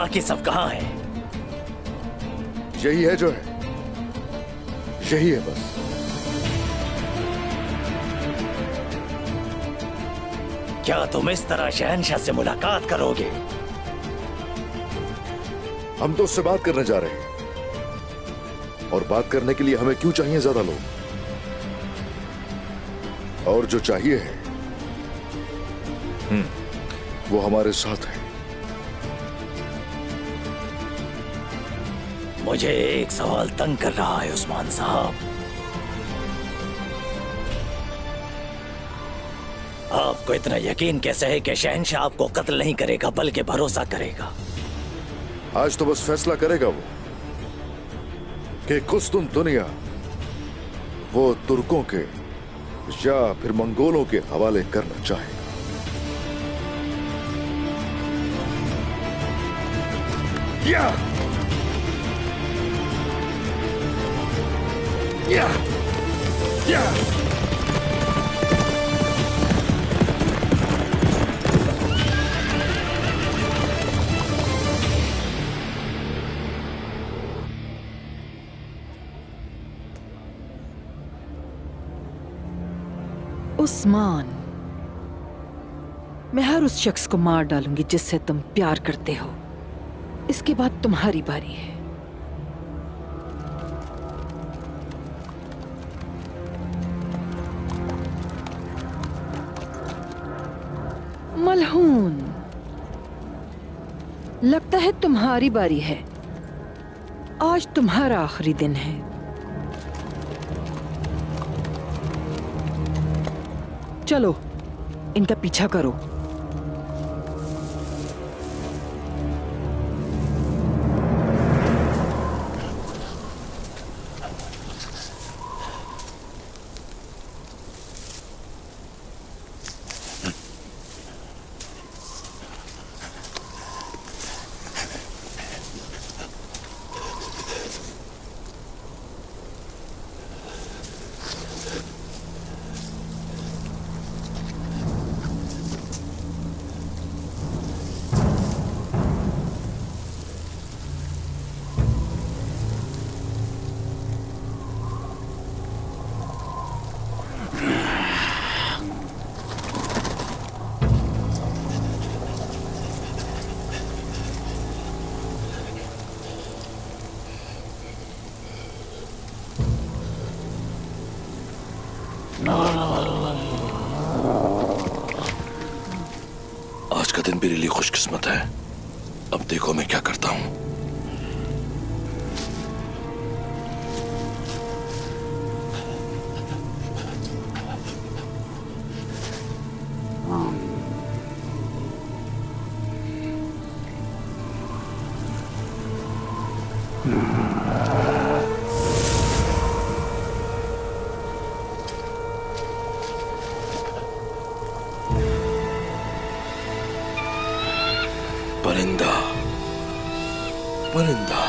बाकी सब कहाँ हैं? यही है जो है, यही है बस। क्या तुम इस तरह शहंशाह से मुलाकात करोगे? हम तो उससे बात करने जा रहे हैं, और बात करने के लिए हमें क्यों चाहिए ज्यादा लोग? और जो चाहिए है वो हमारे साथ है। मुझे एक सवाल तंग कर रहा है उस्मान साहब। आपको इतना यकीन कैसे है कि शहंशाह आपको कत्ल नहीं करेगा बल्कि भरोसा करेगा? आज तो बस फैसला करेगा वो कि कुस्तुन दुनिया वो तुर्कों के या फिर मंगोलों के हवाले करना चाहेगा। या या या उस्मान, मैं हर उस शख्स को मार डालूंगी जिससे तुम प्यार करते हो। इसके बाद तुम्हारी बारी है। मलहून, लगता है तुम्हारी बारी है। आज तुम्हारा आखिरी दिन है। चलो, इनका पीछा करो। आज का दिन मेरे लिए खुशकिस्मत है। अब देखो मैं क्या करता हूं। परिंदा, परिंदा,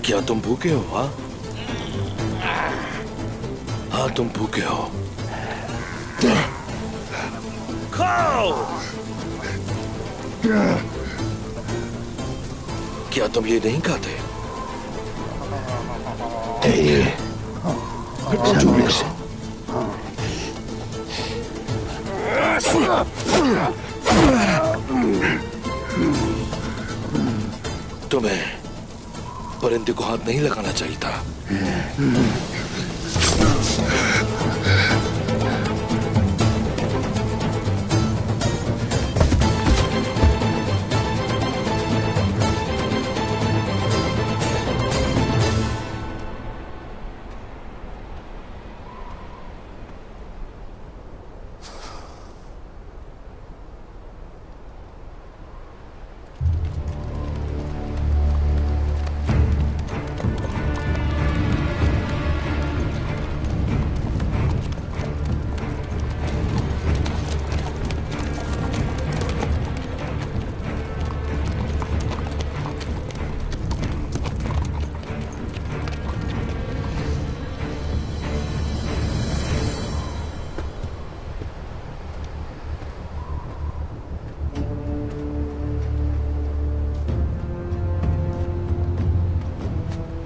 क्या तुम भूखे हो? हाँ, तुम भूखे हो। खाओ। क्या तुम ये नहीं खाते? तुम्हें परिंदे को हाथ नहीं लगाना चाहिए था।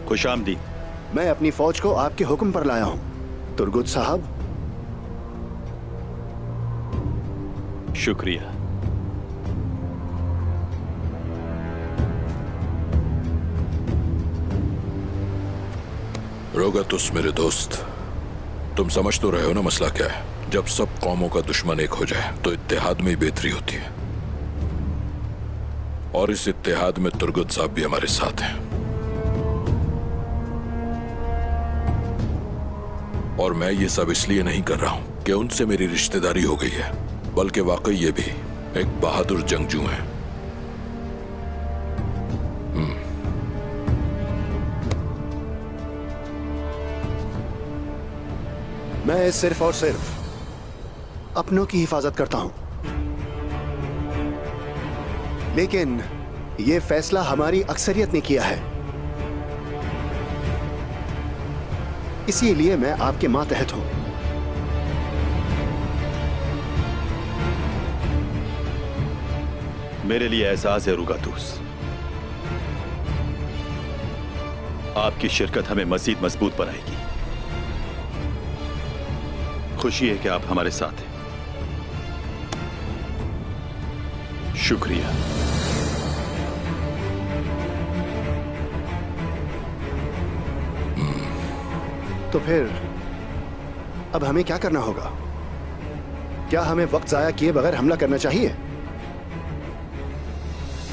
खुशामदीद। मैं अपनी फौज को आपके हुक्म पर लाया हूं, तुर्गुत साहब। शुक्रिया। रोगातुस मेरे दोस्त, तुम समझ तो रहे हो ना मसला क्या है। जब सब कौमों का दुश्मन एक हो जाए तो इत्तेहाद में ही बेहतरी होती है, और इस इत्तेहाद में तुर्गुत साहब भी हमारे साथ हैं। और मैं ये सब इसलिए नहीं कर रहा हूं कि उनसे मेरी रिश्तेदारी हो गई है, बल्कि वाकई ये भी एक बहादुर जंगजू हैं। मैं सिर्फ और सिर्फ अपनों की हिफाजत करता हूं, लेकिन यह फैसला हमारी अक्सरियत ने किया है, इसीलिए मैं आपके मातहत हूं। मेरे लिए एहसास है रुगातुस, आपकी शिरकत हमें मजीद मजबूत बनाएगी। खुशी है कि आप हमारे साथ हैं। शुक्रिया। तो फिर अब हमें क्या करना होगा? क्या हमें वक्त जाया किए बगैर हमला करना चाहिए?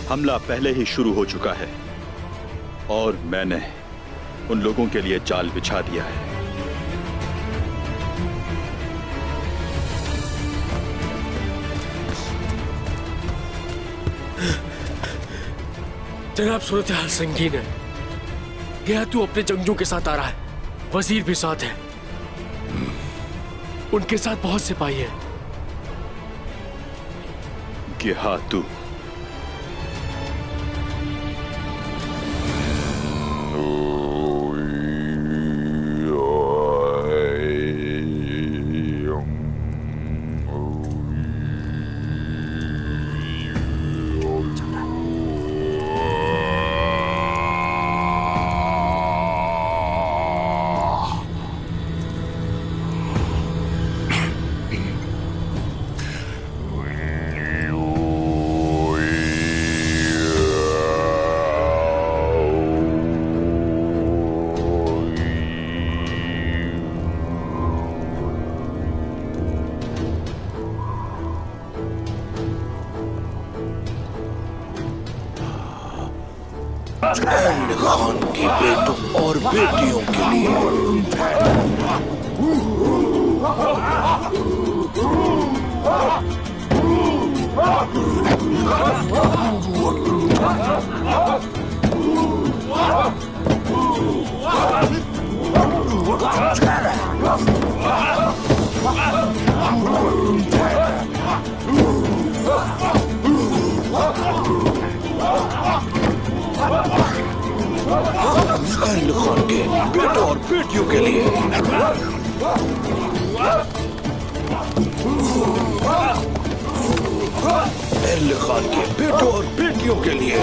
हमला पहले ही शुरू हो चुका है और मैंने उन लोगों के लिए जाल बिछा दिया है। जनाब, सूरत हाल संगीन है। गया तू अपने जंगजू के साथ आ रहा है, वजीर भी साथ है, उनके साथ बहुत सिपाही है। गया तू खान के बेटों और बेटियों के लिए खान के बेटों और बेटियों के लिए खान के बेटों और बेटियों के लिए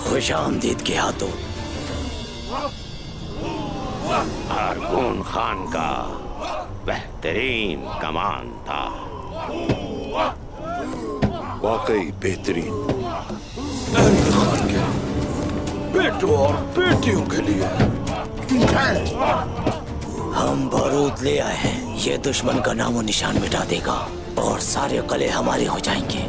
खुशामदीद के हाथों अरगून खान का बेहतरीन कमान था। वाकई बेहतरीन। खान के बेटों और बेटियों के लिए हम बारूद ले आए हैं। ये दुश्मन का नामो निशान मिटा देगा और सारे कले हमारे हो जाएंगे।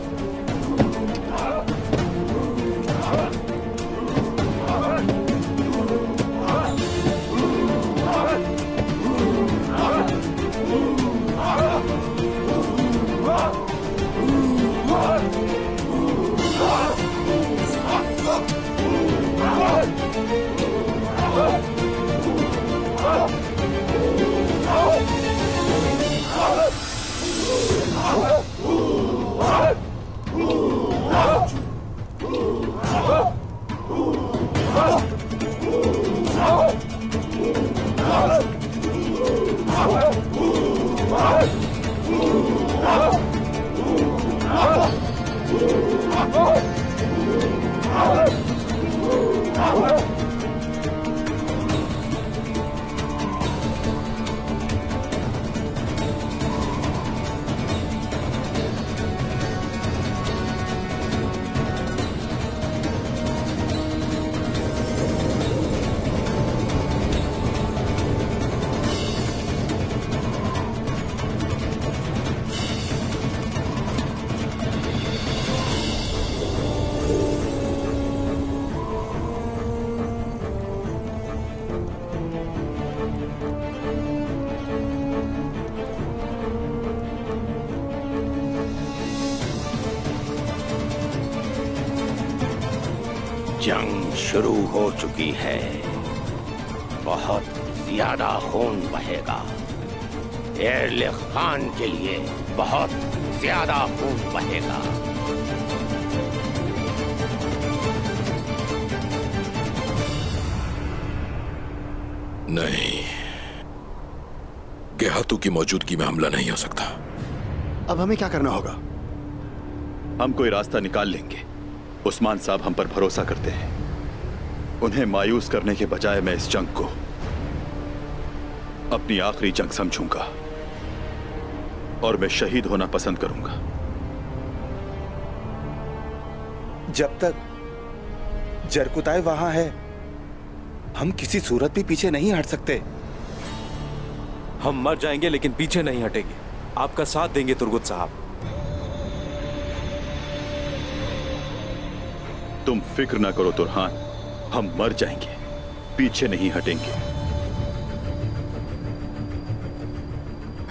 जंग शुरू हो चुकी है। बहुत ज्यादा खून बहेगा। एरलिख खान के लिए बहुत ज्यादा खून बहेगा। नहीं, गेहातू की मौजूदगी में हमला नहीं हो सकता। अब हमें क्या करना होगा? हम कोई रास्ता निकाल लेंगे। उस्मान साहब हम पर भरोसा करते हैं। उन्हें मायूस करने के बजाय मैं इस जंग को अपनी आखिरी जंग समझूंगा और मैं शहीद होना पसंद करूंगा। जब तक जरकुताय वहां है, हम किसी सूरत भी पीछे नहीं हट सकते। हम मर जाएंगे लेकिन पीछे नहीं हटेंगे। आपका साथ देंगे तुर्गुत साहब। तुम फिक्र ना करो तुरहान, हम मर जाएंगे, पीछे नहीं हटेंगे।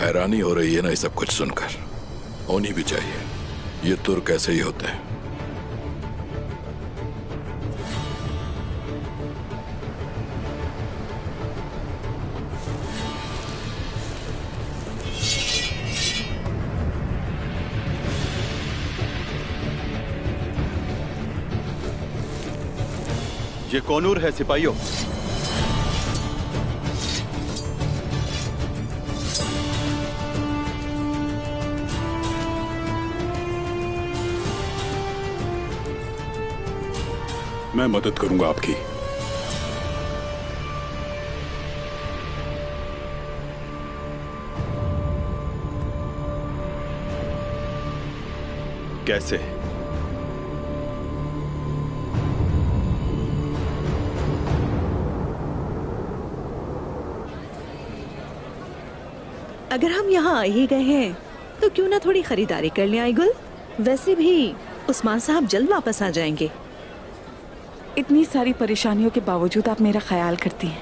हैरानी हो रही है ना ये सब कुछ सुनकर? होनी भी चाहिए। ये तुर्क ऐसे ही होते हैं। ये कौनूर है सिपाहियों। मैं मदद करूंगा आपकी। कैसे? अगर हम यहाँ आ ही गए हैं तो क्यों ना थोड़ी खरीदारी कर लें आईगुल। वैसे भी उस्मान साहब जल्द वापस आ जाएंगे। इतनी सारी परेशानियों के बावजूद आप मेरा ख्याल करती हैं।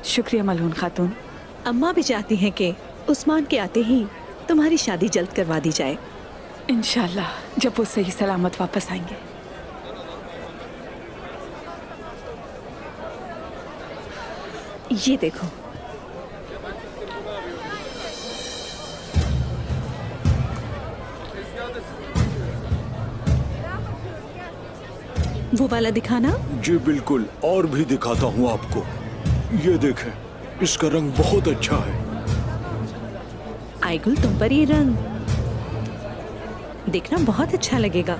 शुक्रिया मलहून खातून। अम्मा भी चाहती हैं कि उस्मान के आते ही तुम्हारी शादी जल्द करवा दी जाए। इंशाल्लाह जब वो सही सलामत वापस आएंगे। ये देखो, वो वाला दिखाना। जी बिल्कुल, और भी दिखाता हूँ आपको। ये देखें, इसका रंग बहुत अच्छा है। आईगुल, तुम पर ये रंग देखना बहुत अच्छा लगेगा।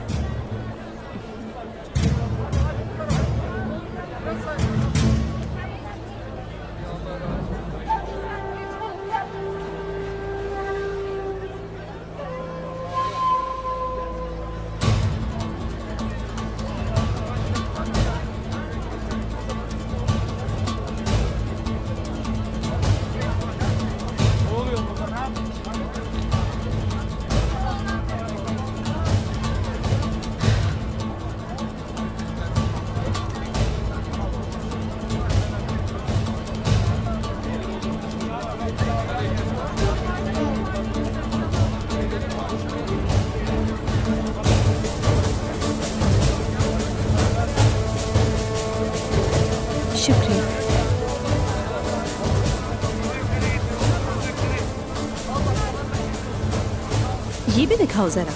शुक्रिया। ये भी दिखाओ जरा।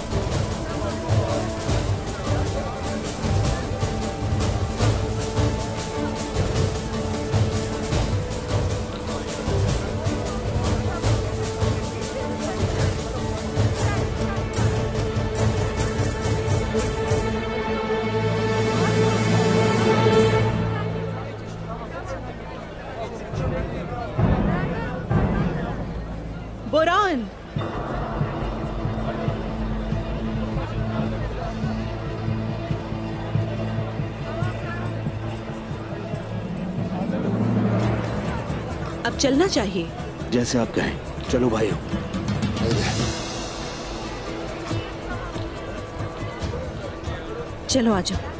बोरान, अब चलना चाहिए। जैसे आप कहें। चलो भाइयों। चलो आ जाओ।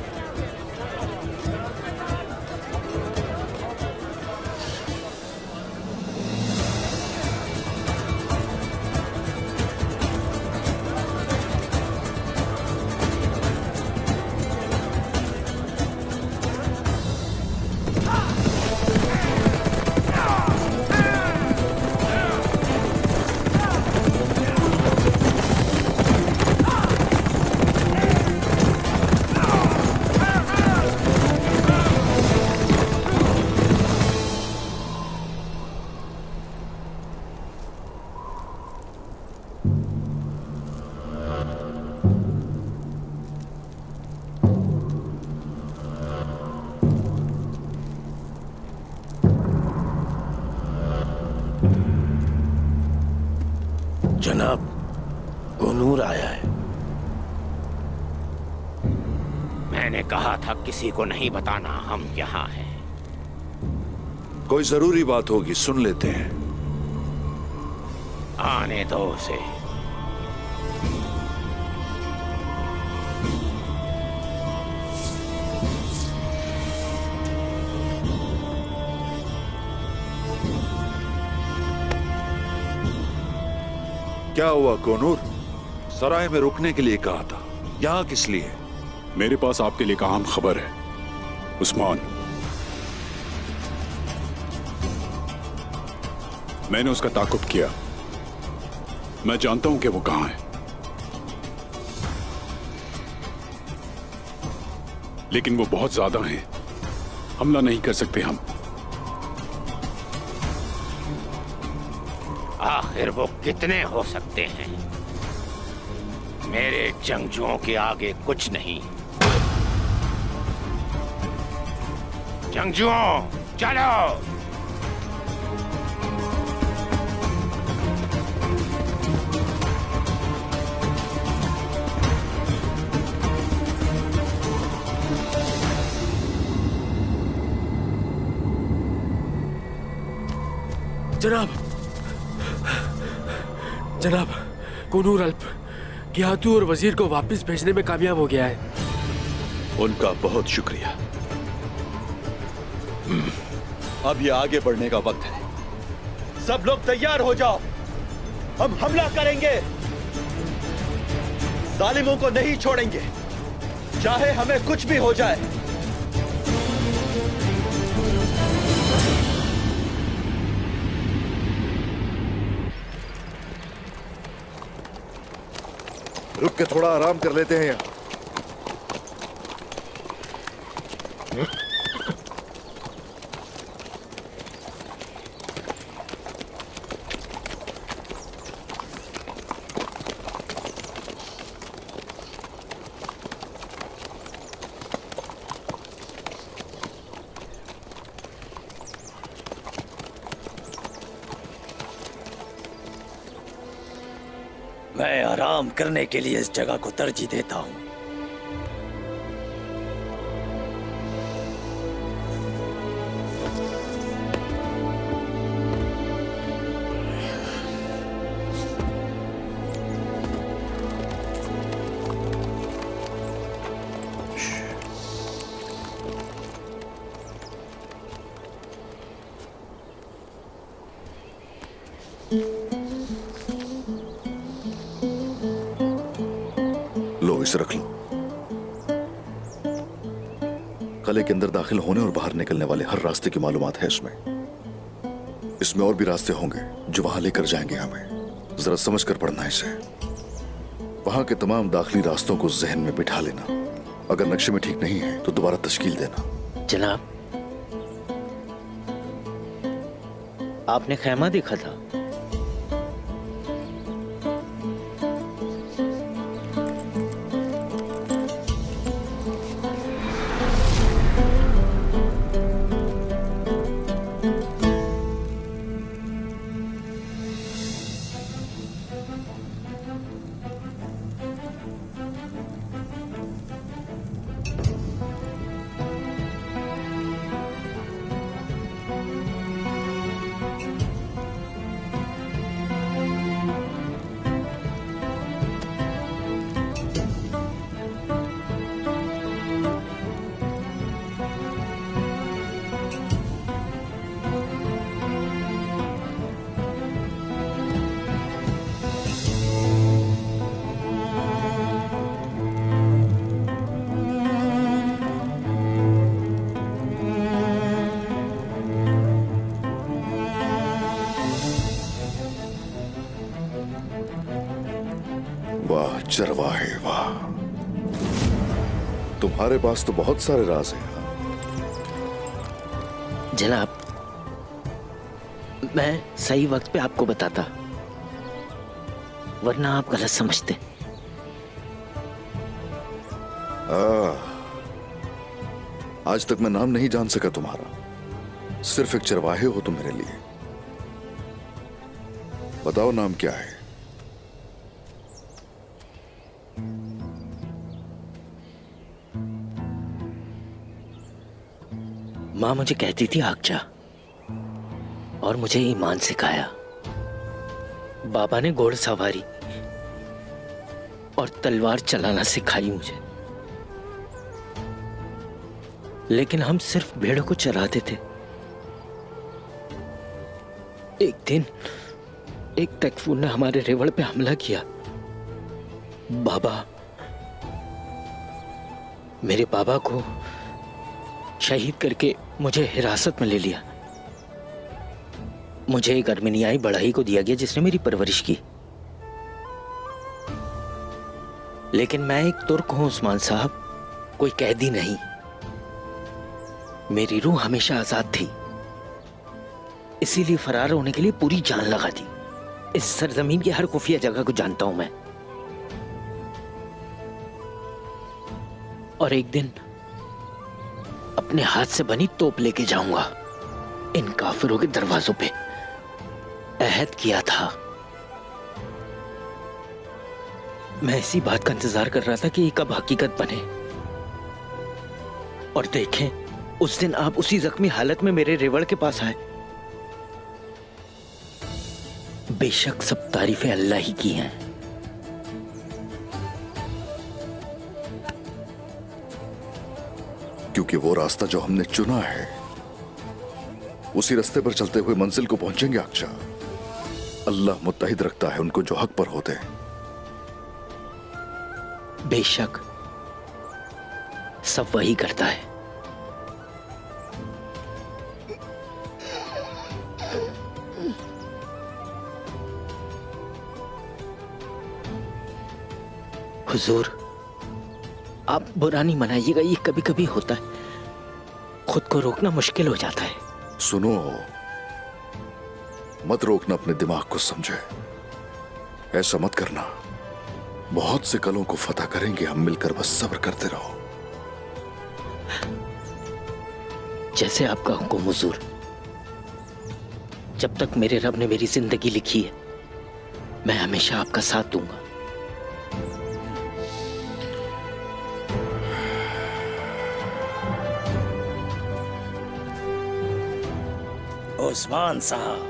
जनाब, कोनूर आया है। मैंने कहा था किसी को नहीं बताना हम यहाँ हैं। कोई जरूरी बात होगी, सुन लेते हैं। आने दो उसे। क्या हुआ कोनूर? सराय में रुकने के लिए कहा था, यहाँ किस लिए? मेरे पास आपके लिए एक अहम खबर है उस्मान। मैंने उसका ताकुब किया। मैं जानता हूं कि वो कहां है, लेकिन वो बहुत ज्यादा हैं। हमला नहीं कर सकते हम। आखिर वो कितने हो सकते हैं? मेरे जंगजुओं के आगे कुछ नहीं। जंगजुओं, चलो। जनाब, जनाब, कोनूर अल्प गियातू और वजीर को वापस भेजने में कामयाब हो गया है। उनका बहुत शुक्रिया। अब ये आगे बढ़ने का वक्त है। सब लोग तैयार हो जाओ, हम हमला करेंगे। जालिमों को नहीं छोड़ेंगे, चाहे हमें कुछ भी हो जाए। रुक के थोड़ा आराम कर लेते हैं यहाँ। मैं आराम करने के लिए इस जगह को तरजीह देता हूँ। लो, इसे रख लो। किले के अंदर दाखिल होने और बाहर निकलने वाले हर रास्ते की मालूमात है इसमें। इसमें और भी रास्ते होंगे जो वहां लेकर जाएंगे हमें। जरा समझ कर पढ़ना इसे। वहां के तमाम दाखिली रास्तों को जहन में बिठा लेना। अगर नक्शे में ठीक नहीं है तो दोबारा तश्कील देना। जनाब, आपने खैमा देखा था? वाह चरवाहे वाह, तुम्हारे पास तो बहुत सारे राज हैं। जनाब, मैं सही वक्त पे आपको बताता, वरना आप गलत समझते। आज तक मैं नाम नहीं जान सका तुम्हारा। सिर्फ एक चरवाहे हो तुम मेरे लिए। बताओ नाम क्या है? माँ मुझे कहती थी आग जा, और मुझे ईमान सिखाया। बाबा ने घोड़ सवारी और तलवार चलाना सिखाई मुझे। लेकिन हम सिर्फ भेड़ों को चराते थे। एक दिन एक तकफूर ने हमारे रेवड़ पे हमला किया। मेरे बाबा को शहीद करके मुझे हिरासत में ले लिया। मुझे एक अर्मेनियाई बढ़ाई को दिया गया जिसने मेरी परवरिश की। लेकिन मैं एक तुर्क हूं उस्मान साहब, कोई कैदी नहीं। मेरी रूह हमेशा आजाद थी, इसीलिए फरार होने के लिए पूरी जान लगा दी। इस सरजमीन की हर खुफिया जगह को जानता हूं मैं। और एक दिन अपने हाथ से बनी तोप लेके जाऊंगा इन काफिरों के दरवाजों पे। अहद किया था। मैं इसी बात का इंतजार कर रहा था कि ये कब हकीकत बने। और देखें, उस दिन आप उसी जख्मी हालत में मेरे रेवड़ के पास आए। बेशक सब तारीफें अल्लाह ही की हैं। क्योंकि वो रास्ता जो हमने चुना है, उसी रास्ते पर चलते हुए मंजिल को पहुंचेंगे आकशा। अल्लाह मुत्तहिद रखता है उनको जो हक पर होते हैं। बेशक सब वही करता है। हुजूर, आप बुरा नहीं मनाइएगा, ये कभी कभी होता है। खुद को रोकना मुश्किल हो जाता है। सुनो, मत रोकना, अपने दिमाग को समझे। ऐसा मत करना। बहुत से कलों को फतह करेंगे हम मिलकर, बस सब्र करते रहो। जैसे आपका हुक्म हुजूर। जब तक मेरे रब ने मेरी जिंदगी लिखी है, मैं हमेशा आपका साथ दूंगा। उस्मान साहब,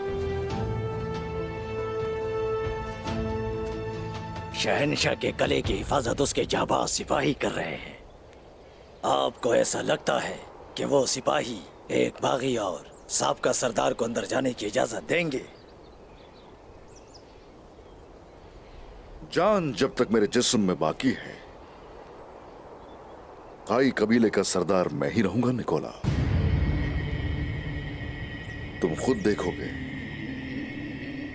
शहनशाह के कले की हिफाजत उसके जाबाज सिपाही कर रहे हैं। आपको ऐसा लगता है कि वो सिपाही एक बागी और साबका सरदार को अंदर जाने की इजाजत देंगे? जान जब तक मेरे जिस्म में बाकी है, काई कबीले का सरदार मैं ही रहूंगा निकोला। तुम खुद देखोगे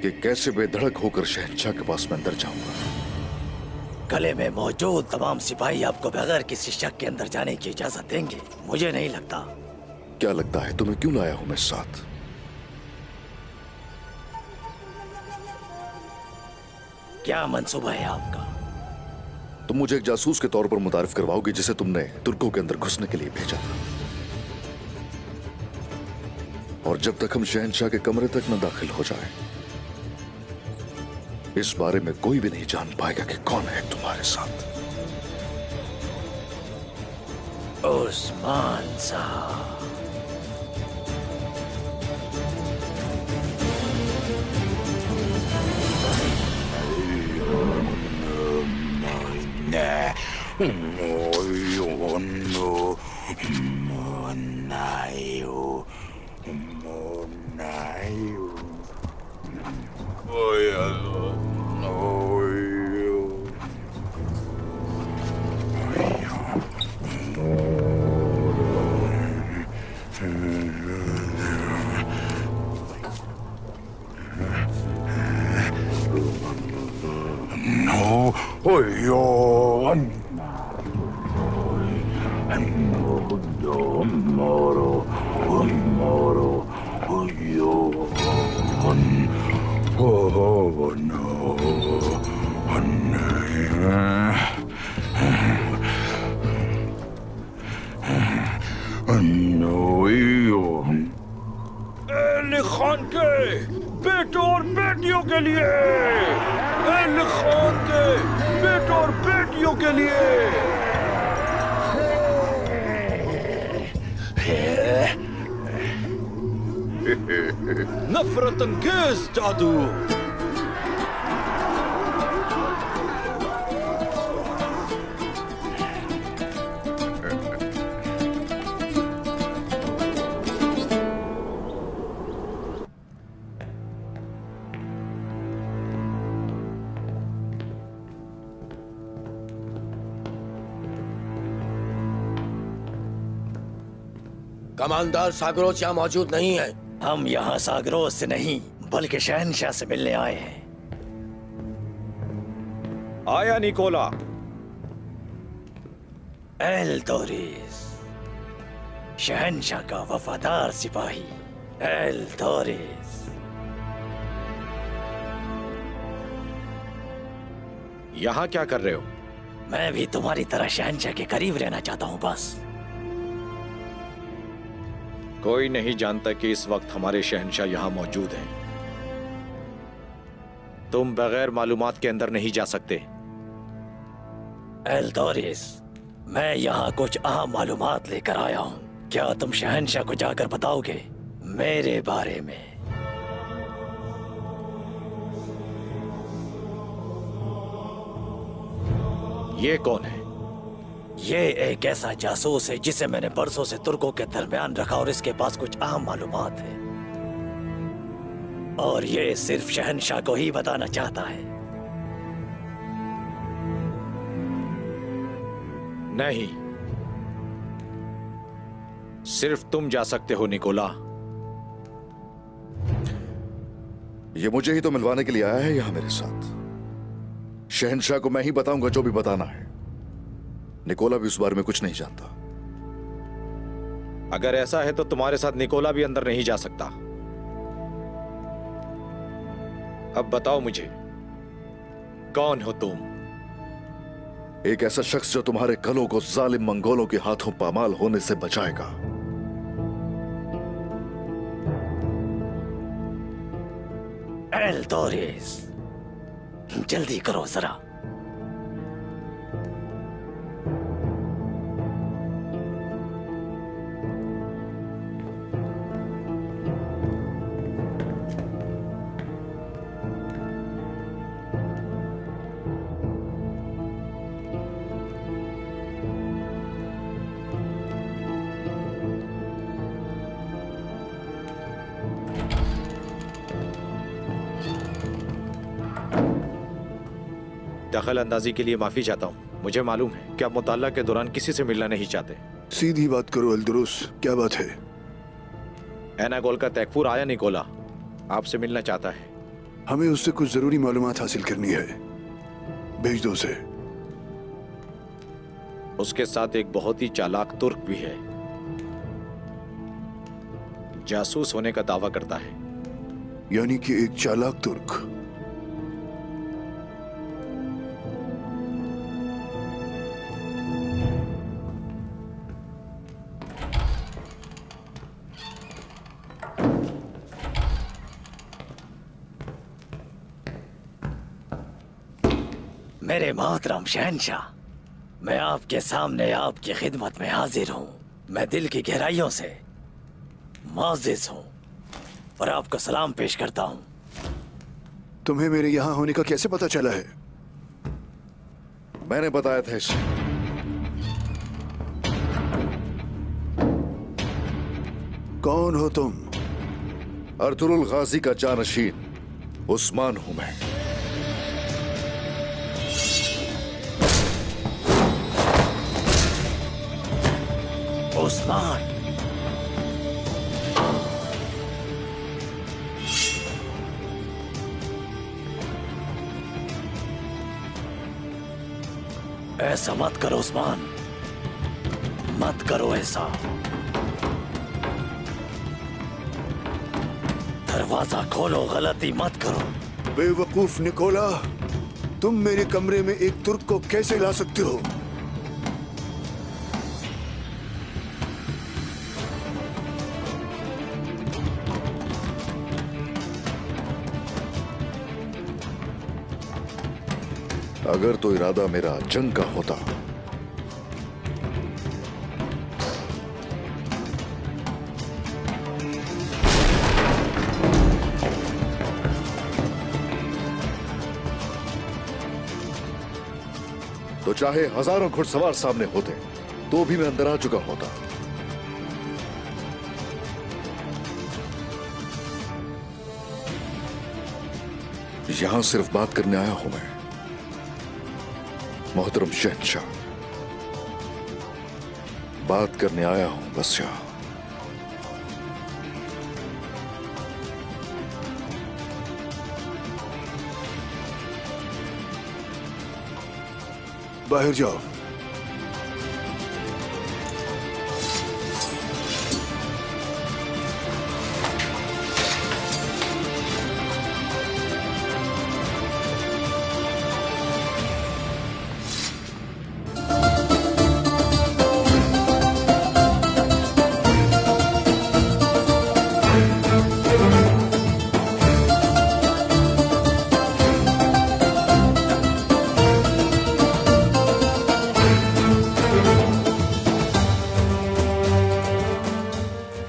कि कैसे बेधड़क होकर शहंशाह के पास मैं अंदर जाऊंगा। कले में मौजूद तमाम सिपाही आपको बगैर किसी शक के अंदर जाने की इजाजत देंगे? मुझे नहीं लगता। क्या लगता है तुम्हें क्यों लाया हूं मैं साथ? क्या मंसूबा है आपका? तुम मुझे एक जासूस के तौर पर मुतारिफ करवाओगे जिसे तुमने तुर्कों के अंदर घुसने के लिए भेजा था। और जब तक हम शहंशाह के कमरे तक न दाखिल हो जाए, इस बारे में कोई भी नहीं जान पाएगा कि कौन है तुम्हारे साथ। उस्मान साहब, खान के बेटों और बेटियों के लिए, खान के बेटों और बेटियों के लिए। नफरत अंगेज जादू। कमांडर सागरोच यहाँ मौजूद नहीं है। हम यहाँ सागरोच से नहीं बल्कि शहनशाह से मिलने आए हैं। आया निकोला। एल दोरिस, शहनशाह का वफादार सिपाही एल दोरिस। यहाँ क्या कर रहे हो? मैं भी तुम्हारी तरह शहनशाह के करीब रहना चाहता हूँ बस। कोई नहीं जानता कि इस वक्त हमारे शहंशाह यहाँ मौजूद हैं। तुम बगैर मालूमात के अंदर नहीं जा सकते। एल दोरिस, मैं यहाँ कुछ अहम मालूमात लेकर आया हूँ। क्या तुम शहंशाह को जाकर बताओगे मेरे बारे में? ये कौन है? ये एक ऐसा जासूस है जिसे मैंने बरसों से तुर्कों के दरमियान रखा और इसके पास कुछ अहम मालूमात है और ये सिर्फ शहंशाह को ही बताना चाहता है। नहीं, सिर्फ तुम जा सकते हो निकोला। ये मुझे ही तो मिलवाने के लिए आया है यहां मेरे साथ। शहंशाह को मैं ही बताऊंगा जो भी बताना है। निकोला भी उस बारे में कुछ नहीं जानता। अगर ऐसा है तो तुम्हारे साथ निकोला भी अंदर नहीं जा सकता। अब बताओ मुझे, कौन हो तुम? एक ऐसा शख्स जो तुम्हारे कलों को जालिम मंगोलों के हाथों पामाल होने से बचाएगा। एल दोरिस, जल्दी करो जरा। दखल अंदाजी के लिए माफी चाहता हूँ। मुझे मालूम है कि आप मुताला के दौरान किसी से मिलना नहीं चाहते। सीधी बात करो अल्दरुस, क्या बात है? एनागोल का तैकफूर आया निकोला आपसे मिलना चाहता है। हमें उससे कुछ जरूरी मालूमात हासिल करनी है। भेज दो उसे। उसके साथ एक बहुत ही चालाक तुर्क भी है। जासूस होने का दावा करता है। यानी कि एक चालाक तुर्क। मेरे मोहतरम शहंशाह, मैं आपके सामने आपकी खिदमत में हाजिर हूँ। मैं दिल की गहराइयों से मुअज़्ज़िज़ हूँ और आपको सलाम पेश करता हूँ। तुम्हें मेरे यहाँ होने का कैसे पता चला है? मैंने बताया था इसे। कौन हो तुम? अर्तुरुल गाजी का जानशीन उस्मान हूं मैं। उस्मान, ऐसा मत करो उस्मान, मत करो ऐसा। दरवाजा खोलो, गलती मत करो। बेवकूफ निकोला, तुम मेरे कमरे में एक तुर्क को कैसे ला सकते हो? अगर तो इरादा मेरा जंग का होता तो चाहे हजारों घुड़सवार सामने होते तो भी मैं अंदर आ चुका होता। यहां सिर्फ बात करने आया हूं मैं, मोहतरम शहंशाह। बात करने आया हूं बस यहाँ। बाहर जाओ।